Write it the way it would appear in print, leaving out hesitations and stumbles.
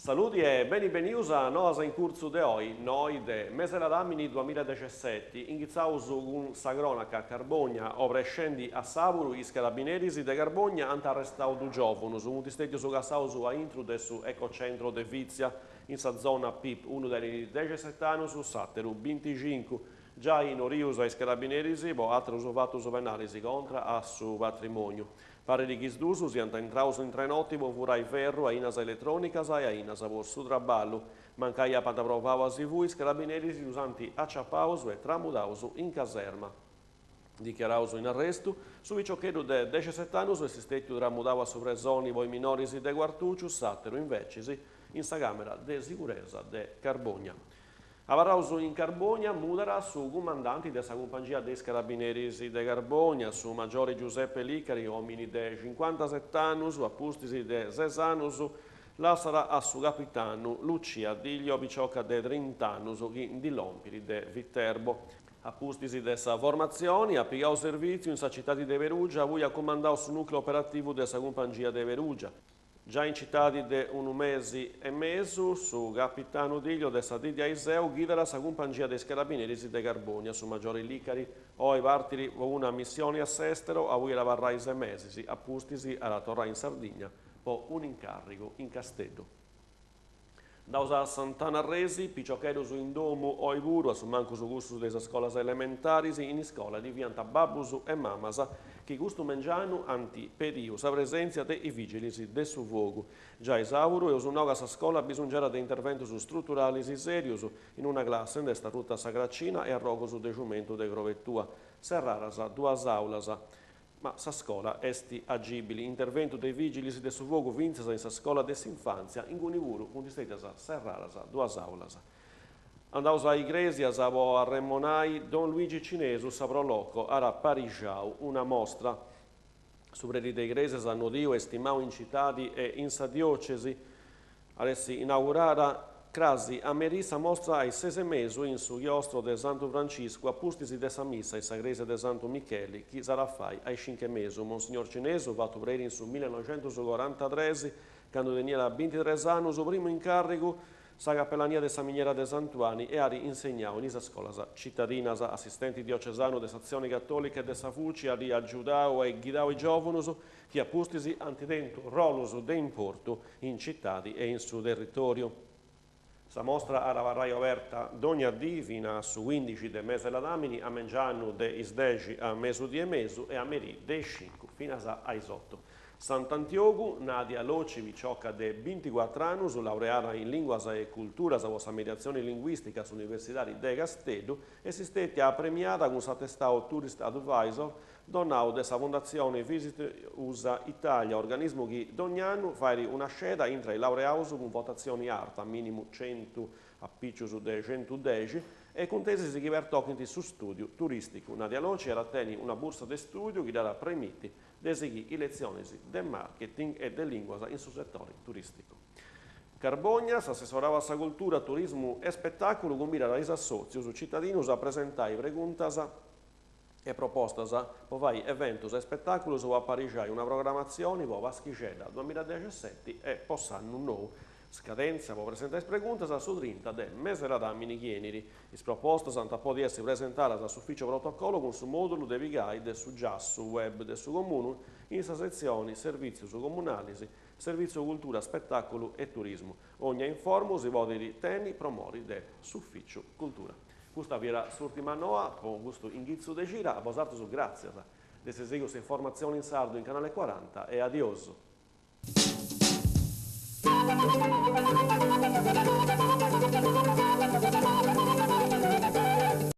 Saluti e benvenuti a noi in corso di oggi, noi de mese d'anni 2017, iniziamo con sa cronaca a Carbogna, ora scendi a Savuru, i carabinieri de Carbogna hanno arrestato due giovani, su un distretto su Cassau su a intro del su ecocentro de Vizia, in sa zona PIP, uno dei 17 anni su Satteru, 25, già in Oriuso ai carabinieri, altri su fatto su penali contro a su patrimonio. Pare di Chisdusu si entrato in trenotti, furai ferro, a Inasa elettronica e a Inasa por su traballo. Mancaia pata provava si fu, i carabinieri si usanti acciappausu e tramudausu in caserma. Dichiarausu in arresto, su ciocchedo de 17 anni su esistecchio tramudava su presoni voi minori de Quartucciu, Sattero invece in sa camera de sicurezza de Carbogna. Avarausu in Carbogna mudara su comandanti della compagnia dei carabinieri de Carbogna, su maggiore Giuseppe Licari, uomini de 57 anni, su appustisi de 6 anni, la sarà a su capitano Lucia Diglio Picciocca de 30 anni, su di Lompiri de Viterbo. Appustisi dessa formazione, ha piegato servizio in sa città di Perugia, lui ha comandato su nucleo operativo della compagnia de Perugia. Già in città di un mese e mezzo, su capitano Diglio de Sadidia Iseu, guida la compagnia dei carabinieri di Carbogna, su maggiori Licari, o ai partiri una missione a Sestero, a cui la varrà 6 mesi, appustisi alla Torre in Sardegna, poi un incarico in Castello. Da usare Sant'Anna Resi, Picciochedo su Indomu o Iburu, su manco su gusto delle scuole elementari, in scuola di Vianta Babusu e Mamasa, che gusto mangiano anti periu, sa presenza dei vigili del suo fuoco. Già esauro e su una scuola bisognerà di intervento su strutturali serios in una classe in destra tutta sacracina e a rogo su decumento de grovettua. Serrarasa, due aulas. Ma sa scuola esti agibili, intervento dei vigili del suo fuoco vinzasa in sa scuola dell'infanzia, in Gunivuru, un distretto serrarasa, due aulas. Andaus a Iglesias, a Remonai, Don Luigi Cinesu, Saproloco, ara Parigiau, una mostra su predi de Iglesias, hanno Dio estimau in città e in sa diocesi, adesso inaugurata crasi a Merissa mostra ai 6 mesi in su chiostro de Santo Francisco, appustisi de sa missa in sa chiesa de Santo Micheli, chi sarà fai ai 5 mesi. Monsignor Cinesu, fatto preri in su 1943, quando tenia 23 anni, suo primo incarico, sa cappellania de sa miniera de Santuani e ari insegnau in sa scuola cittadina, assistenti diocesano de sazione cattolica e de sa Fulci, ari aggiudau e guidau i giovani, chi appustisi antidento rolus de importo in cittadi e in suo territorio. Sa mostra ara varrai aperta d'ogni dì fino a su 15 del mese la damini, a mengianno de is 10 a mesu di e mesu e a merì de 5 fino a ai 8. Sant'Antioco, Nadia Loci, Vicciocca de 24 anni, su laureata in linguas e cultura, sa vostra mediazione linguistica sull'Università de Castello, esistette a premiata con s'attestato Tourist Advisor, donau dessa fondazione Visit USA Italia, organismo che ogni anno fa una scelta intra i laureati con votazioni alta, minimo 100 a piccio su 110, e con tesi si divertono su studio turistico. Nadia Loci era teni una borsa di studio che darà premiti deseghi lezioni del marketing e del lingua in suo settore turistico. Carbogna assessorava a cultura, turismo e spettacolo con mira ai soci su cittadini a presentare preguntas e proposte per fare eventi e spettacoli o apparigiare una programmazione per Vaschiceda 2017 e possanno un nuovo scadenza per presentare preguntas su 30 del mese d'anni chieneri. Le proposte sono poi di essere presentate all'ufficio protocollo con su modulo di guide su giasso web del suo comune in sezioni servizi comunali, servizio cultura, spettacolo e turismo. Ogni informo si vuole di teni promori dell'ufficio cultura. Questa era l'ultima noa, con questo inghizzo di gira, a vosaltros grazie. Desesegos informazioni in sardo in canale 40 e adios.